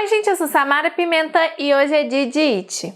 Oi gente, eu sou Samara Pimenta e hoje é dia de It.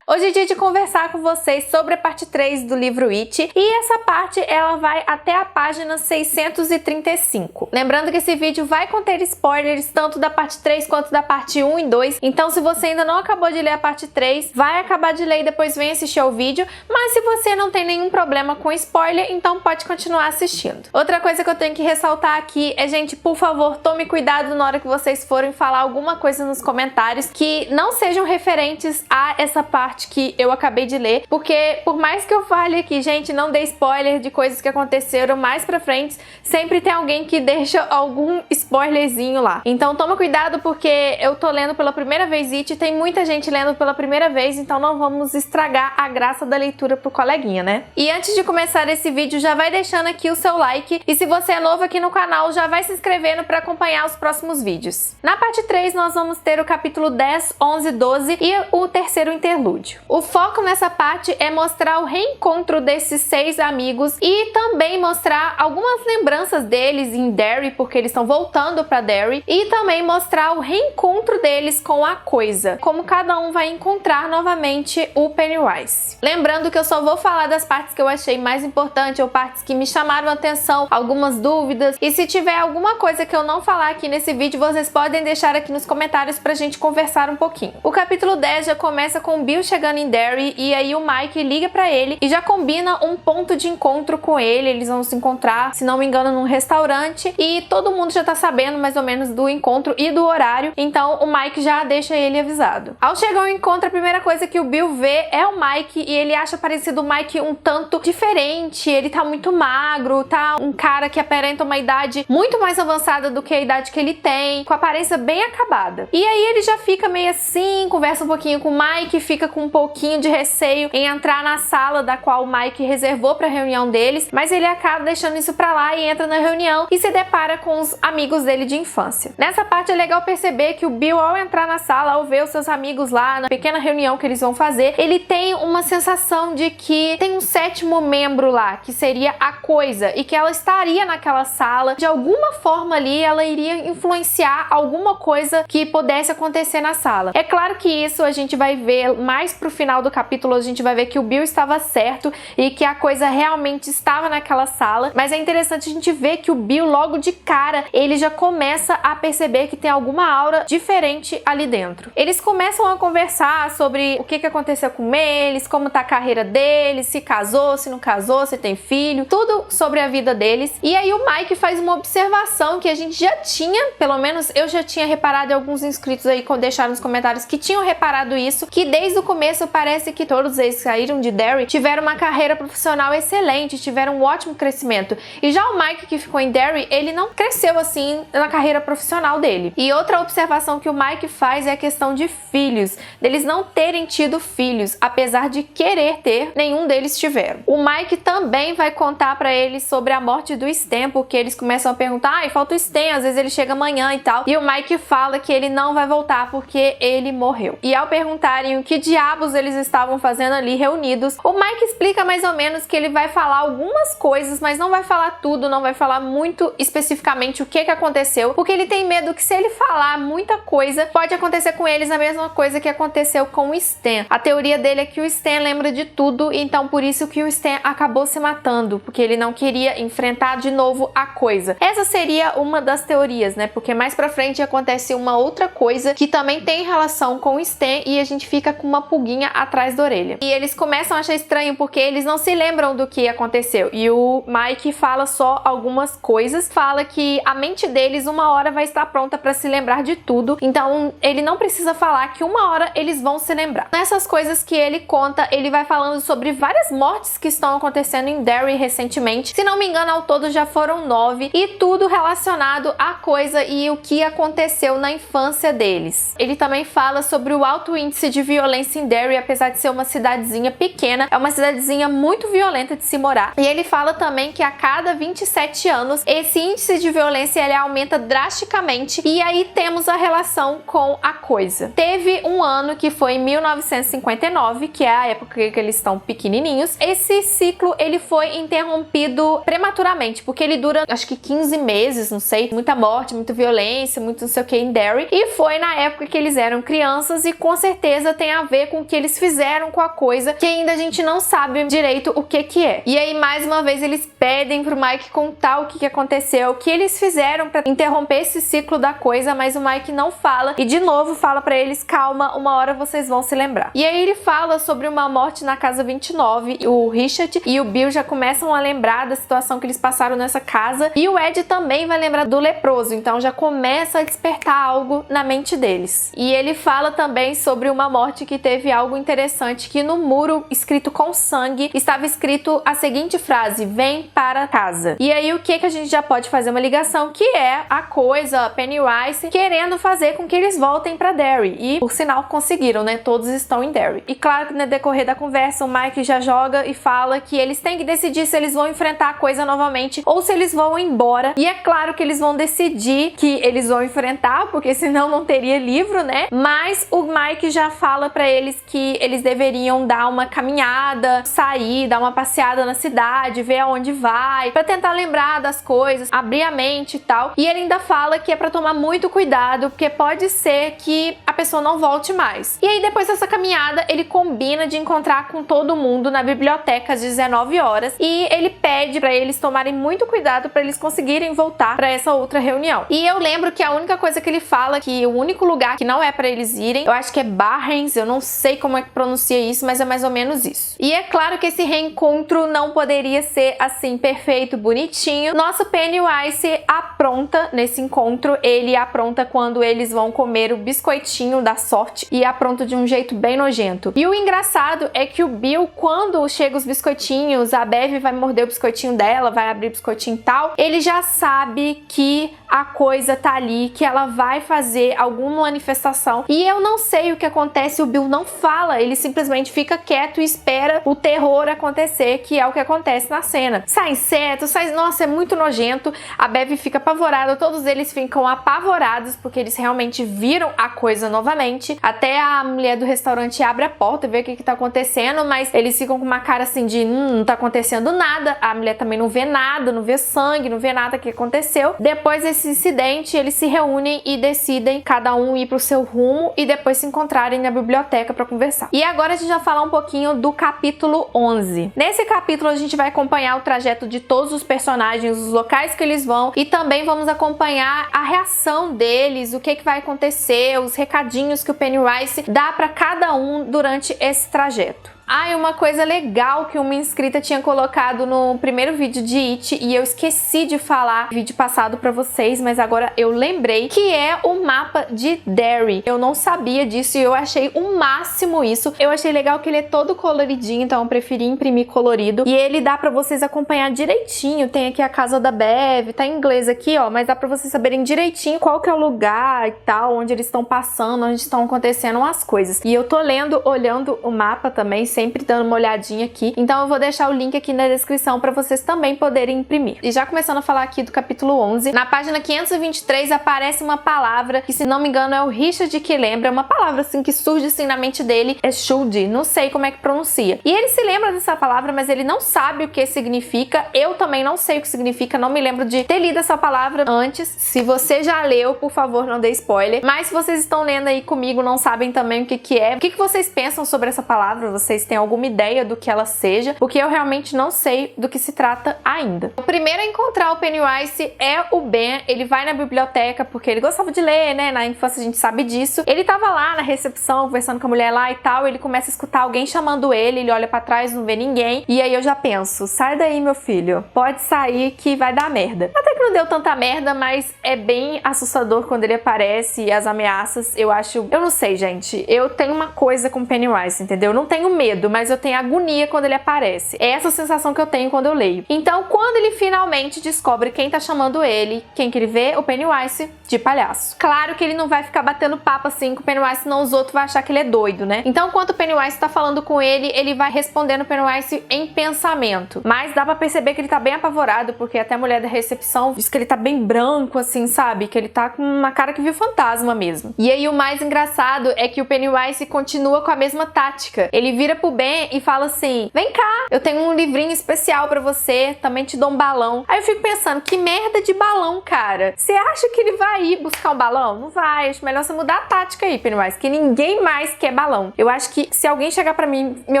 Hoje é dia de conversar com vocês sobre a parte 3 do livro It, e essa parte ela vai até a página 635. Lembrando que esse vídeo vai conter spoilers tanto da parte 3 quanto da parte 1 e 2, então se você ainda não acabou de ler a parte 3, vai acabar de ler e depois vem assistir ao vídeo, mas se você não tem nenhum problema com spoiler, então pode continuar assistindo. Outra coisa que eu tenho que ressaltar aqui é, gente, por favor, tome cuidado na hora que vocês forem falar alguma coisa nos comentários que não sejam referentes a essa parte que eu acabei de ler, porque por mais que eu fale aqui, gente, não dê spoiler de coisas que aconteceram mais pra frente, sempre tem alguém que deixa algum spoilerzinho lá. Então toma cuidado, porque eu tô lendo pela primeira vez It, tem muita gente lendo pela primeira vez, então não vamos estragar a graça da leitura pro coleguinha, né? E antes de começar esse vídeo, já vai deixando aqui o seu like, e se você é novo aqui no canal, já vai se inscrevendo pra acompanhar os próximos vídeos. Na parte 3, nós vamos ter o capítulo 10, 11, 12 e o terceiro interlúdio. O foco nessa parte é mostrar o reencontro desses 6 amigos e também mostrar algumas lembranças deles em Derry, porque eles estão voltando para Derry, e também mostrar o reencontro deles com a Coisa, como cada um vai encontrar novamente o Pennywise. Lembrando que eu só vou falar das partes que eu achei mais importante ou partes que me chamaram a atenção, algumas dúvidas, e se tiver alguma coisa que eu não falar aqui nesse vídeo, vocês podem deixar aqui nos comentários pra gente conversar um pouquinho. O capítulo 10 já começa com o Bill chegando em Derry, e aí o Mike liga pra ele e já combina um ponto de encontro com ele. Eles vão se encontrar, se não me engano, num restaurante, e todo mundo já tá sabendo mais ou menos do encontro e do horário, então o Mike já deixa ele avisado. Ao chegar ao encontro, a primeira coisa que o Bill vê é o Mike, e ele acha parecido o Mike um tanto diferente. Ele tá muito magro, tá um cara que aparenta uma idade muito mais avançada do que a idade que ele tem, com a aparência bem acabada. E aí ele já fica meio assim, conversa um pouquinho com o Mike, fica com um pouquinho de receio em entrar na sala da qual o Mike reservou para a reunião deles, mas ele acaba deixando isso pra lá e entra na reunião e se depara com os amigos dele de infância. Nessa parte é legal perceber que o Bill, ao entrar na sala, ao ver os seus amigos lá na pequena reunião que eles vão fazer, ele tem uma sensação de que tem um 7º membro lá, que seria a Coisa, e que ela estaria naquela sala, de alguma forma ali ela iria influenciar alguma coisa que pudesse acontecer na sala. É claro que isso a gente vai ver mais pro final do capítulo, a gente vai ver que o Bill estava certo e que a Coisa realmente estava naquela sala, mas é interessante a gente ver que o Bill, logo de cara, ele já começa a perceber que tem alguma aura diferente ali dentro. Eles começam a conversar sobre o que aconteceu com eles, como tá a carreira deles, se casou, se não casou, se tem filho, tudo sobre a vida deles. E aí o Mike faz uma observação que a gente já tinha, pelo menos eu já tinha reparado, e alguns inscritos aí deixaram nos comentários que tinham reparado isso, que desde o começo parece que todos eles que saíram de Derry tiveram uma carreira profissional excelente, tiveram um ótimo crescimento. E já o Mike, que ficou em Derry, ele não cresceu assim na carreira profissional dele. E outra observação que o Mike faz é a questão de filhos, deles não terem tido filhos, apesar de querer ter, nenhum deles tiveram. O Mike também vai contar pra eles sobre a morte do Stan, porque eles começam a perguntar, ai, falta o Stan, às vezes ele chega amanhã e tal, e o Mike fala que ele não vai voltar porque ele morreu. E ao perguntarem o que diabos eles estavam fazendo ali reunidos, o Mike explica mais ou menos que ele vai falar algumas coisas, mas não vai falar tudo, não vai falar muito especificamente o que aconteceu, porque ele tem medo que se ele falar muita coisa, pode acontecer com eles a mesma coisa que aconteceu com o Stan. A teoria dele é que o Stan lembra de tudo, então por isso que o Stan acabou se matando, porque ele não queria enfrentar de novo a Coisa. Essa seria uma das teorias, né? Porque mais pra frente acontece uma outra coisa que também tem relação com o Stan e a gente fica com uma pulguinha atrás da orelha. E eles começam a achar estranho porque eles não se lembram do que aconteceu. E o Mike fala só algumas coisas, fala que a mente deles uma hora vai estar pronta pra se lembrar de tudo, então ele não precisa falar que uma hora eles vão se lembrar. Nessas coisas que ele conta, ele vai falando sobre várias mortes que estão acontecendo em Derry recentemente. Se não me engano, ao todo já foram 9, e tudo relacionado à Coisa e o que aconteceu na infância deles. Ele também fala sobre o alto índice de violência em Derry, apesar de ser uma cidadezinha pequena, é uma cidadezinha muito violenta de se morar. E ele fala também que a cada 27 anos esse índice de violência ele aumenta drasticamente. E aí temos a relação com a coisa. Teve um ano que foi em 1959, que é a época que eles estão pequenininhos. Esse ciclo ele foi interrompido prematuramente, porque ele dura acho que 15 meses, não sei, muita morte, muita violência, muito não sei o que em Derry. E foi na época que eles eram crianças e com certeza tem a ver com o que eles fizeram com a coisa, que ainda a gente não sabe direito o que é. E aí mais uma vez eles pedem pro Mike contar o que aconteceu, o que eles fizeram para interromper esse ciclo da coisa, mas o Mike não fala e de novo fala para eles, calma, uma hora vocês vão se lembrar. E aí ele fala sobre uma morte na casa 29, o Richard e o Bill já começam a lembrar da situação que eles passaram nessa casa e o Ed também vai lembrar do leproso, então já começa a despertar algo na mente deles. E ele fala também sobre uma morte que teve algo interessante, que no muro escrito com sangue estava escrito a seguinte frase: vem para casa. E aí o que a gente já pode fazer uma ligação, que é a coisa, Pennywise, querendo fazer com que eles voltem para Derry. E por sinal conseguiram, né? Todos estão em Derry. E claro que no decorrer da conversa o Mike já joga e fala que eles têm que decidir se eles vão enfrentar a coisa novamente ou se eles vão embora. E é claro que eles vão decidir que eles vão enfrentar, porque senão não teria livro, né? Mas o Mike já fala pra eles que eles deveriam dar uma caminhada, sair, dar uma passeada na cidade, ver aonde vai, pra tentar lembrar das coisas, abrir a mente e tal. E ele ainda fala que é pra tomar muito cuidado, porque pode ser que a pessoa não volte mais. E aí depois dessa caminhada, ele combina de encontrar com todo mundo na biblioteca às 19 horas e ele pede pra eles tomarem muito cuidado pra eles conseguirem voltar pra essa outra reunião. E eu lembro que a única coisa que ele fala, que o único lugar que não é pra eles irem, eu acho que é Barrens, eu não sei como é que pronuncia isso, mas é mais ou menos isso. E é claro que esse reencontro não poderia ser assim, perfeito, bonitinho. Nosso Pennywise apronta nesse encontro, ele apronta quando eles vão comer o biscoitinho da sorte e apronta de um jeito bem nojento. E o engraçado é que o Bill, quando chega os biscoitinhos, a Bev vai morder o biscoitinho dela, vai abrir o biscoitinho e tal, ele já sabe que a coisa tá ali, que ela vai fazer alguma manifestação. E eu não sei o que acontece, o Bill não fala, ele simplesmente fica quieto e espera o terror acontecer, que é o que acontece na cena. Sai inseto, sai... Nossa, é muito nojento. A Bev fica apavorada, todos eles ficam apavorados, porque eles realmente viram a coisa novamente. Até a mulher do restaurante abre a porta e vê o que tá acontecendo, mas eles ficam com uma cara assim de não tá acontecendo nada. A mulher também não vê nada, não vê sangue, não vê nada que aconteceu. Depois desse incidente, eles se reúnem e decidem cada um ir pro seu rumo e depois se encontrarem na biblioteca para conversar. E agora a gente vai falar um pouquinho do capítulo 11. Nesse capítulo a gente vai acompanhar o trajeto de todos os personagens, os locais que eles vão e também vamos acompanhar a reação deles, o que vai acontecer, os recadinhos que o Pennywise dá para cada um durante esse trajeto. Ah, e uma coisa legal que uma inscrita tinha colocado no primeiro vídeo de It e eu esqueci de falar no vídeo passado pra vocês, mas agora eu lembrei, que é o mapa de Derry. Eu não sabia disso e eu achei o máximo isso. Eu achei legal que ele é todo coloridinho, então eu preferi imprimir colorido. E ele dá pra vocês acompanhar direitinho. Tem aqui a casa da Bev, tá em inglês aqui, ó, mas dá pra vocês saberem direitinho qual que é o lugar e tal, onde eles estão passando, onde estão acontecendo as coisas. E eu tô lendo, olhando o mapa também, sempre dando uma olhadinha aqui. Então eu vou deixar o link aqui na descrição para vocês também poderem imprimir. E já começando a falar aqui do capítulo 11, na página 523 aparece uma palavra que, se não me engano, é o Richard que lembra, uma palavra assim que surge assim na mente dele, é should, não sei como é que pronuncia. E ele se lembra dessa palavra, mas ele não sabe o que significa. Eu também não sei o que significa, não me lembro de ter lido essa palavra antes. Se você já leu, por favor, não dê spoiler. Mas se vocês estão lendo aí comigo, não sabem também o que é, o que vocês pensam sobre essa palavra? Vocês têm alguma ideia do que ela seja? Porque eu realmente não sei do que se trata ainda. O primeiro a encontrar o Pennywise é o Ben. Ele vai na biblioteca porque ele gostava de ler, né? Na infância a gente sabe disso. Ele tava lá na recepção conversando com a mulher lá e tal. Ele começa a escutar alguém chamando ele. Ele olha pra trás, não vê ninguém. E aí eu já penso, sai daí, meu filho. Pode sair que vai dar merda. Até que que não deu tanta merda, mas é bem assustador quando ele aparece e as ameaças, eu acho... Eu não sei, gente. Eu tenho uma coisa com Pennywise, entendeu? Eu não tenho medo, mas eu tenho agonia quando ele aparece. É essa sensação que eu tenho quando eu leio. Então, quando ele finalmente descobre quem tá chamando ele, quem que ele vê? O Pennywise de palhaço. Claro que ele não vai ficar batendo papo assim com o Pennywise, senão os outros vão achar que ele é doido, né? Então, enquanto o Pennywise tá falando com ele, ele vai respondendo o Pennywise em pensamento. Mas dá pra perceber que ele tá bem apavorado, porque até a mulher da recepção diz que ele tá bem branco, assim, sabe? Que ele tá com uma cara que viu fantasma mesmo. E aí o mais engraçado é que o Pennywise continua com a mesma tática. Ele vira pro Ben e fala assim: vem cá, eu tenho um livrinho especial pra você, também te dou um balão. Aí eu fico pensando, que merda de balão, cara? Você acha que ele vai ir buscar um balão? Não vai, acho melhor você mudar a tática aí, Pennywise, que ninguém mais quer balão. Eu acho que se alguém chegar pra mim me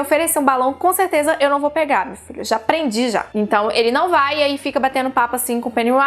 oferecer um balão, com certeza eu não vou pegar, meu filho. Eu já aprendi já. Então ele não vai, e aí fica batendo papo assim com o Pennywise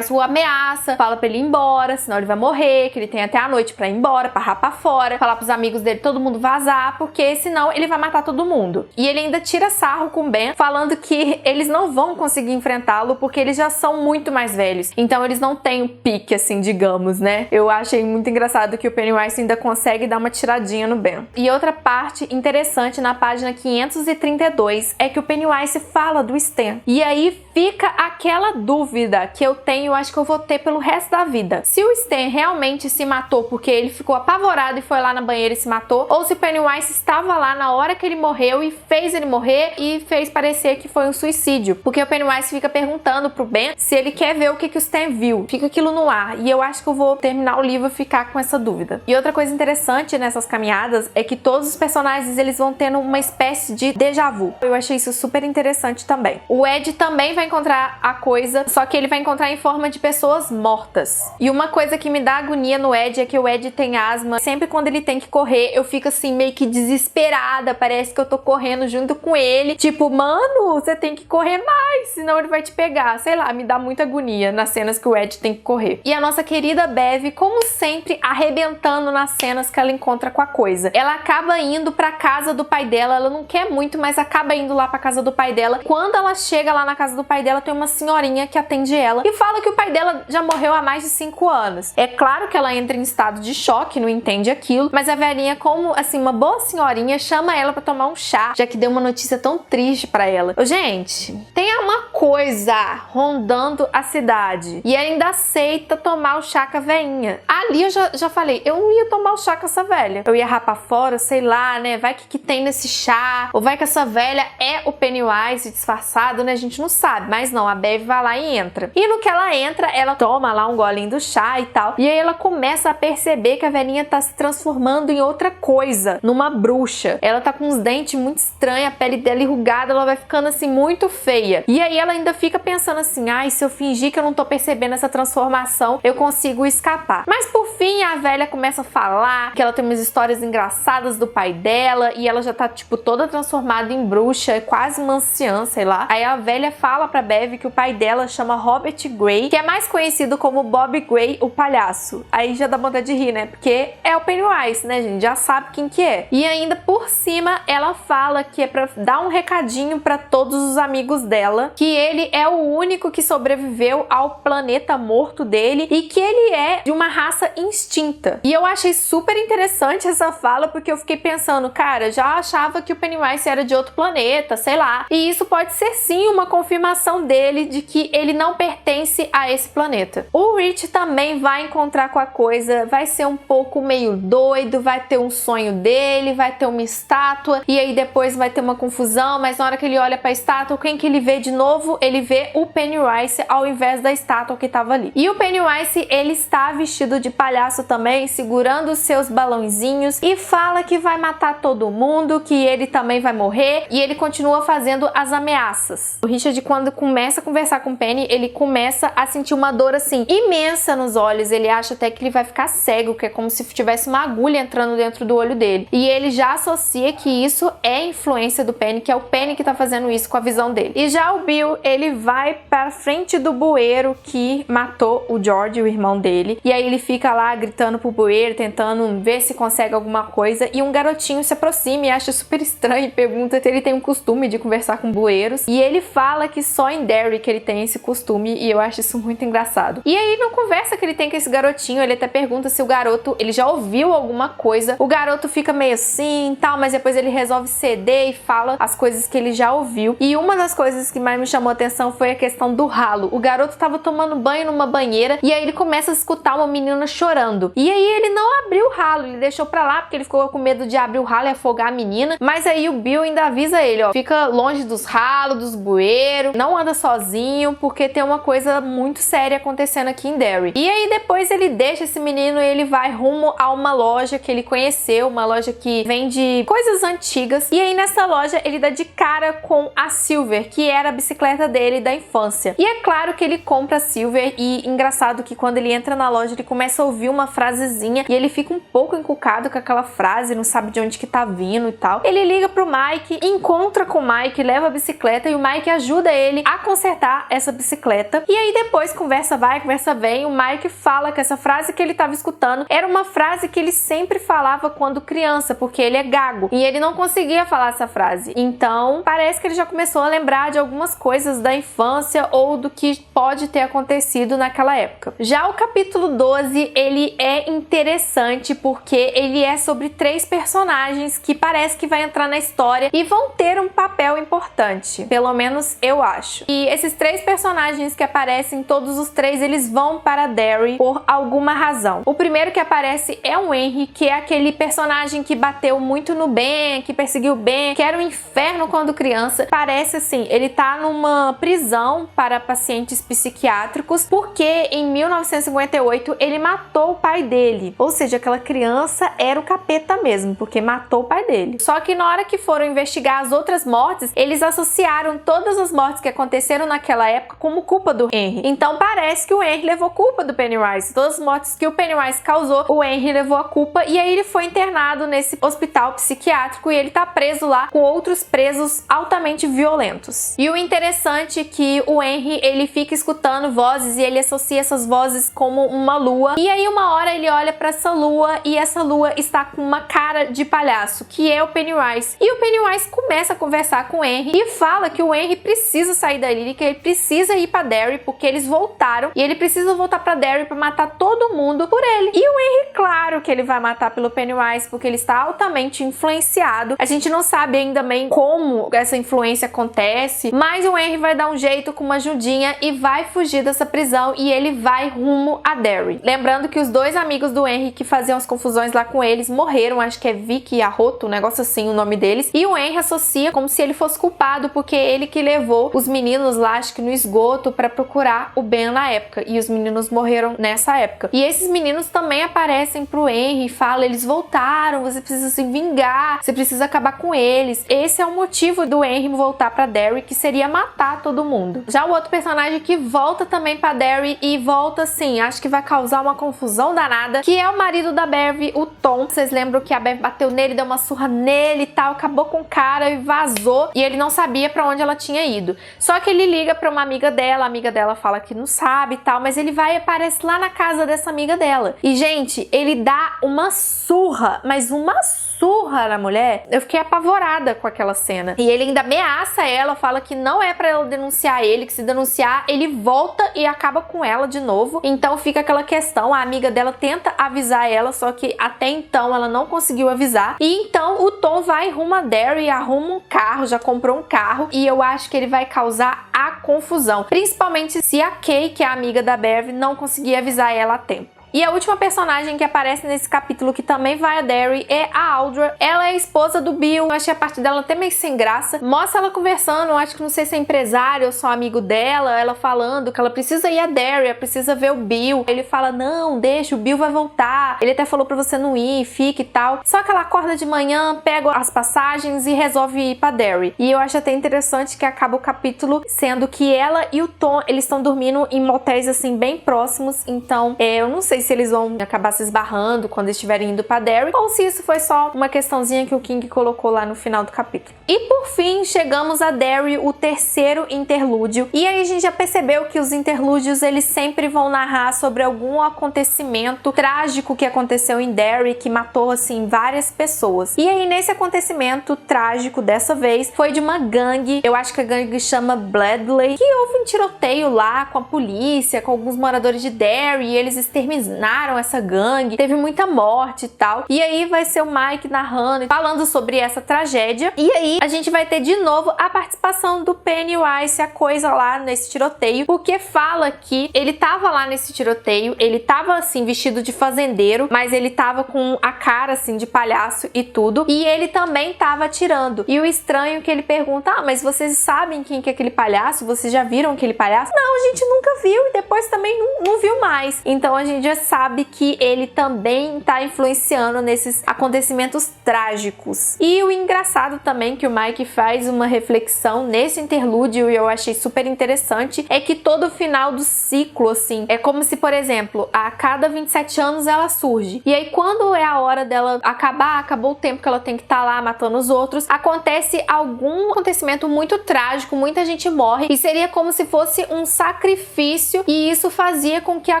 o ameaça, fala pra ele ir embora, senão ele vai morrer, que ele tem até a noite pra ir embora, pra rapar fora, falar pros amigos dele todo mundo vazar, porque senão ele vai matar todo mundo. E ele ainda tira sarro com o Ben, falando que eles não vão conseguir enfrentá-lo porque eles já são muito mais velhos. Então eles não têm o pique, assim, digamos, né? Eu achei muito engraçado que o Pennywise ainda consegue dar uma tiradinha no Ben. E outra parte interessante na página 532 é que o Pennywise fala do Stan. E aí fica aquela dúvida que eu tenho, eu acho que eu vou ter pelo resto da vida. Se o Stan realmente se matou porque ele ficou apavorado e foi lá na banheira e se matou, ou se o Pennywise estava lá na hora que ele morreu e fez ele morrer e fez parecer que foi um suicídio. Porque o Pennywise fica perguntando pro Ben se ele quer ver o que o Stan viu. Fica aquilo no ar. E eu acho que eu vou terminar o livro e ficar com essa dúvida. E outra coisa interessante nessas caminhadas é que todos os personagens eles vão tendo uma espécie de déjà vu. Eu achei isso super interessante também. O Ed também vai encontrar a coisa, só que ele vai encontrar em forma de pessoas mortas. E uma coisa que me dá agonia no Ed é que o Ed tem asma. Sempre quando ele tem que correr, eu fico assim meio que desesperada. Parece que eu tô correndo junto com ele. Tipo, mano, você tem que correr mais, senão ele vai te pegar. Sei lá, me dá muita agonia nas cenas que o Ed tem que correr. E a nossa querida Bev, como sempre, arrebentando nas cenas que ela encontra com a coisa. Ela acaba indo pra casa do pai dela. Ela não quer muito, mas acaba indo lá pra casa do pai dela. Quando ela chega lá na casa do pai dela, tem uma senhorinha que atende ela e fala que o pai dela já morreu há mais de 5 anos. É claro que ela entra em estado de choque, não entende aquilo, mas a velhinha, como assim, uma boa senhorinha, chama ela pra tomar um chá, já que deu uma notícia tão triste pra ela. Gente, tem uma coisa rondando a cidade e ela ainda aceita tomar o chá com a velhinha. Ali eu já falei, eu não ia tomar o chá com essa velha. Eu ia rapar fora, sei lá, né? Vai que tem nesse chá, ou vai que essa velha é o Pennywise disfarçado, né? A gente não sabe, mas não, a Bev vai lá e entra. E no que ela entra, ela toma lá um golinho do chá e tal, e aí ela começa a perceber que a velhinha tá se transformando em outra coisa, numa bruxa. Ela tá com uns dentes muito estranhos, a pele dela enrugada, ela vai ficando assim muito feia. E aí ela ainda fica pensando assim, ai, se eu fingir que eu não tô percebendo essa transformação, eu consigo escapar. Mas por fim, a velha começa a falar que ela tem umas histórias engraçadas do pai dela, e ela já tá, tipo, toda transformada em bruxa, quase uma anciã, sei lá. Aí a velha fala pra Bev que o pai dela chama Robert Gray, que é mais conhecido como Bob Gray, o palhaço. Aí já dá vontade de rir, né? Porque é o Pennywise, né, gente? Já sabe quem que é. E ainda por cima, ela fala que é pra dar um recadinho pra todos os amigos dela, que ele é o único que sobreviveu ao planeta morto dele e que ele é de uma raça extinta. E eu achei super interessante essa fala, porque eu fiquei pensando, cara, já achava que o Pennywise era de outro planeta, sei lá. E isso pode ser sim uma confirmação dele de que ele não pertence a esse planeta. O Rich também vai encontrar com a coisa, vai ser um pouco meio doido, vai ter um sonho dele, vai ter uma estátua, e aí depois vai ter uma confusão, mas na hora que ele olha pra estátua, quem que ele vê de novo? Ele vê o Pennywise ao invés da estátua que tava ali. E o Pennywise, ele está vestido de palhaço também, segurando os seus balãozinhos, e fala que vai matar todo mundo, que ele também vai morrer, e ele continua fazendo as ameaças. O Richard, quando começa a conversar com o Penny, ele começa a sentir uma dor assim imensa nos olhos. Ele acha até que ele vai ficar cego, que é como se tivesse uma agulha entrando dentro do olho dele. E ele já associa que isso é influência do Penny, que é o Penny que tá fazendo isso com a visão dele. E já o Bill, ele vai pra frente do bueiro que matou o George, o irmão dele. E aí ele fica lá gritando pro bueiro, tentando ver se consegue alguma coisa. E um garotinho se aproxima e acha super estranho e pergunta se ele tem um costume de conversar com bueiros. E ele fala que só em Derry que ele tem esse costume. costume, e eu acho isso muito engraçado. E aí, na conversa que ele tem com esse garotinho, ele até pergunta se o garoto, ele já ouviu alguma coisa. O garoto fica meio assim, tal, mas depois ele resolve ceder e fala as coisas que ele já ouviu. E uma das coisas que mais me chamou a atenção foi a questão do ralo. O garoto tava tomando banho numa banheira, e aí ele começa a escutar uma menina chorando. E aí ele não abriu o ralo, ele deixou pra lá, porque ele ficou com medo de abrir o ralo e afogar a menina. Mas aí o Bill ainda avisa ele, ó, fica longe dos ralos, dos bueiros, não anda sozinho, porque tem uma coisa muito séria acontecendo aqui em Derry. E aí depois ele deixa esse menino e ele vai rumo a uma loja que ele conheceu, uma loja que vende coisas antigas. E aí nessa loja ele dá de cara com a Silver, que era a bicicleta dele da infância. E é claro que ele compra a Silver, e engraçado que quando ele entra na loja ele começa a ouvir uma frasezinha e ele fica um pouco encucado com aquela frase, não sabe de onde que tá vindo e tal. Ele liga pro Mike, encontra com o Mike, leva a bicicleta e o Mike ajuda ele a consertar essa bicicleta. E aí depois, conversa vai, conversa vem, o Mike fala que essa frase que ele tava escutando era uma frase que ele sempre falava quando criança, porque ele é gago e ele não conseguia falar essa frase. Então parece que ele já começou a lembrar de algumas coisas da infância ou do que pode ter acontecido naquela época. Já o capítulo 12, ele é interessante porque ele é sobre 3 personagens que parece que vai entrar na história e vão ter um papel importante, pelo menos eu acho. E esses 3 personagens que aparecem, todos os 3, eles vão para Derry por alguma razão. O primeiro que aparece é o Henry, que é aquele personagem que bateu muito no Ben, que perseguiu o Ben, que era um inferno quando criança. Parece assim, ele tá numa prisão para pacientes psiquiátricos porque em 1958 ele matou o pai dele. Ou seja, aquela criança era o capeta mesmo, porque matou o pai dele. Só que na hora que foram investigar as outras mortes, eles associaram todas as mortes que aconteceram naquela época como culpa do Henry. Então parece que o Henry levou culpa do Pennywise. Todas as mortes que o Pennywise causou, o Henry levou a culpa, e aí ele foi internado nesse hospital psiquiátrico e ele tá preso lá com outros presos altamente violentos. E o interessante é que o Henry, ele fica escutando vozes e ele associa essas vozes como uma lua. E aí uma hora ele olha pra essa lua e essa lua está com uma cara de palhaço, que é o Pennywise. E o Pennywise começa a conversar com o Henry e fala que o Henry precisa sair dali, que ele precisa ir pra Derry porque eles voltaram e ele precisa voltar pra Derry pra matar todo mundo por ele. E o Henry, claro que ele vai matar pelo Pennywise porque ele está altamente influenciado. A gente não sabe ainda bem como essa influência acontece, mas o Henry vai dar um jeito com uma ajudinha e vai fugir dessa prisão e ele vai rumo a Derry. Lembrando que os 2 amigos do Henry que faziam as confusões lá com eles morreram, acho que é Vic e Arroto, um negócio assim o nome deles, e o Henry associa como se ele fosse culpado porque ele que levou os meninos lá, acho que no esgoto, para procurar o Ben na época, e os meninos morreram nessa época. E esses meninos também aparecem pro Henry e falam, eles voltaram, você precisa se vingar, você precisa acabar com eles. Esse é o motivo do Henry voltar pra Derry, que seria matar todo mundo. Já o outro personagem que volta também pra Derry e volta assim, acho que vai causar uma confusão danada, que é o marido da Bev, o Tom. Vocês lembram que a Bev bateu nele, deu uma surra nele e tal, acabou com o cara e vazou, e ele não sabia pra onde ela tinha ido. Só que ele liga pra uma amiga dela, a amiga dela fala que não sabe e tal, mas ele vai e aparece lá na casa dessa amiga dela. E, gente, ele dá uma surra, mas uma surra na mulher. Eu fiquei apavorada com aquela cena. E ele ainda ameaça ela, fala que não é pra ela denunciar ele, que se denunciar, ele volta e acaba com ela de novo. Então fica aquela questão, a amiga dela tenta avisar ela, só que até então ela não conseguiu avisar. E então o Tom vai rumo a Derry, arruma um carro, já comprou um carro, e eu acho que ele vai causar a confusão. Principalmente se a Kay, que é a amiga da Bev, não conseguir avisar ela a tempo. E a última personagem que aparece nesse capítulo que também vai a Derry é a Audra. Ela é a esposa do Bill. Eu achei a parte dela até meio sem graça. Mostra ela conversando, eu acho que não sei se é empresário ou só amigo dela. Ela falando que ela precisa ir a Derry, ela precisa ver o Bill. Ele fala, não, deixa, o Bill vai voltar. Ele até falou pra você não ir, fica e tal. Só que ela acorda de manhã, pega as passagens e resolve ir pra Derry. E eu acho até interessante que acaba o capítulo sendo que ela e o Tom, eles estão dormindo em motéis assim bem próximos. Então, eu não sei se eles vão acabar se esbarrando quando estiverem indo pra Derry, ou se isso foi só uma questãozinha que o King colocou lá no final do capítulo. E por fim, chegamos a Derry, o terceiro interlúdio. E aí a gente já percebeu que os interlúdios, eles sempre vão narrar sobre algum acontecimento trágico que aconteceu em Derry, que matou, assim, várias pessoas. E aí, nesse acontecimento trágico dessa vez, foi de uma gangue, eu acho que a gangue chama Bradley, que houve um tiroteio lá com a polícia, com alguns moradores de Derry, e eles exterminaram essa gangue, teve muita morte e tal. E aí vai ser o Mike narrando, falando sobre essa tragédia. E aí a gente vai ter de novo a participação do Pennywise, a coisa lá nesse tiroteio, porque fala que ele tava lá nesse tiroteio, ele tava assim vestido de fazendeiro, mas ele tava com a cara assim de palhaço e tudo, e ele também tava atirando. E o estranho é que ele pergunta: ah, mas vocês sabem quem que é aquele palhaço? Vocês já viram aquele palhaço? Não, a gente nunca viu e depois também não viu mais. Então a gente já sabe que ele também tá influenciando nesses acontecimentos trágicos. E o engraçado também que o Mike faz uma reflexão nesse interlúdio, e eu achei super interessante, é que todo final do ciclo, assim, é como se, por exemplo, a cada 27 anos ela surge. E aí quando é a hora dela acabar, acabou o tempo que ela tem que estar lá matando os outros, acontece algum acontecimento muito trágico, muita gente morre, e seria como se fosse um sacrifício, e isso fazia com que a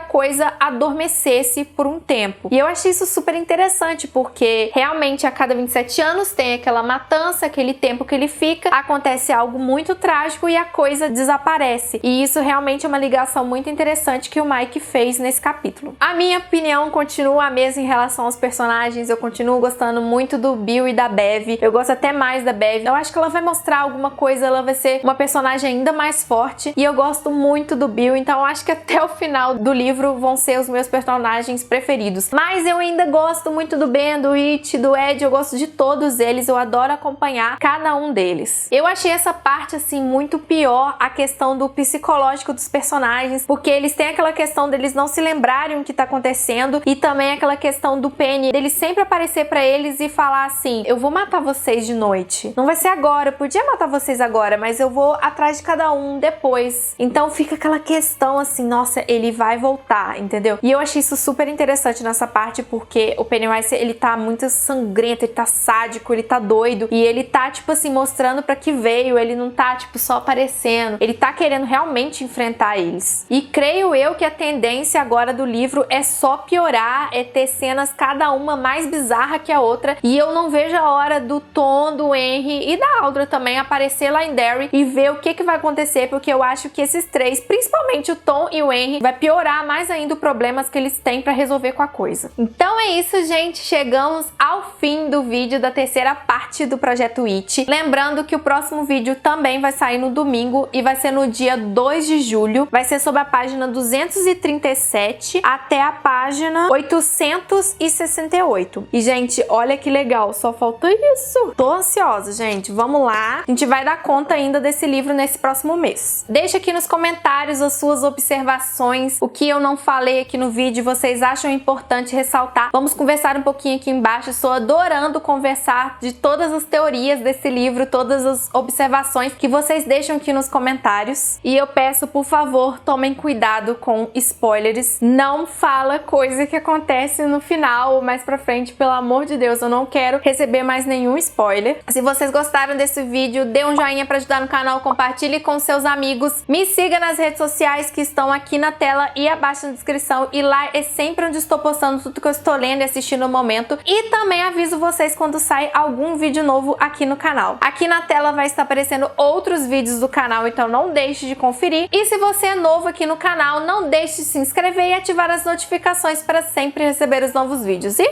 coisa adormecesse por um tempo. E eu achei isso super interessante, porque realmente a cada 27 anos tem aquela matança, aquele tempo que ele fica, acontece algo muito trágico e a coisa desaparece. E isso realmente é uma ligação muito interessante que o Mike fez nesse capítulo. A minha opinião continua a mesma em relação aos personagens, eu continuo gostando muito do Bill e da Bev, eu gosto até mais da Bev, eu acho que ela vai mostrar alguma coisa, ela vai ser uma personagem ainda mais forte, e eu gosto muito do Bill, então eu acho que até o final do livro vão ser os meus personagens preferidos. Mas eu ainda gosto muito do Ben, do It, do Ed, eu gosto de todos eles, eu adoro acompanhar cada um deles. Eu achei essa parte assim muito pior, a questão do psicológico dos personagens, porque eles têm aquela questão deles não se lembrarem o que tá acontecendo, e também aquela questão do Penny, dele sempre aparecer pra eles e falar assim: eu vou matar vocês de noite, não vai ser agora, eu podia matar vocês agora, mas eu vou atrás de cada um depois. Então fica aquela questão assim, nossa, ele vai voltar, entendeu? E eu achei isso super interessante nessa parte, porque o Pennywise, ele tá muito sangrento, ele tá sádico, ele tá doido, e ele tá tipo assim mostrando pra que veio, ele não tá tipo só aparecendo, ele tá querendo realmente enfrentar eles. E creio eu que a tendência agora do livro é só piorar, é ter cenas cada uma mais bizarra que a outra, e eu não vejo a hora do Tom, do Henry e da Audra também aparecer lá em Derry e ver o que vai acontecer, porque eu acho que esses três, principalmente o Tom e o Henry, vai piorar mais ainda os problemas que eles têm pra resolver com a coisa. Então é isso, gente, chegamos ao fim do vídeo da terceira parte do Projeto It. Lembrando que o próximo vídeo também vai sair no domingo e vai ser no dia 2 de julho, vai ser sobre a página 237 até a página 868. E, gente, olha que legal, só falta isso. Tô ansiosa, gente, vamos lá. A gente vai dar conta ainda desse livro nesse próximo mês. Deixa aqui nos comentários as suas observações, o que eu não falei aqui no vídeo, vocês acham importante ressaltar. Vamos conversar um pouquinho aqui embaixo, estou adorando conversar de todas as teorias desse livro, todas as observações que vocês deixam aqui nos comentários. E eu peço, por favor, tomem cuidado com spoilers. Não fala coisa que acontece no final ou mais pra frente, pelo amor de Deus, eu não quero receber mais nenhum spoiler. Se vocês gostaram desse vídeo, dê um joinha pra ajudar no canal, compartilhe com seus amigos, me siga nas redes sociais que estão aqui na tela e abaixo na descrição, e lá é sempre onde estou postando tudo que eu estou lendo e assistindo no momento, e também aviso vocês quando sai algum vídeo novo aqui no canal. Aqui na tela vai estar aparecendo outros vídeos do canal, então não deixe de conferir. E se você é novo aqui no canal, não deixe de se inscrever e ativar as notificações para sempre receber os novos vídeos. E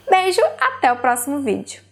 beijo, até o próximo vídeo.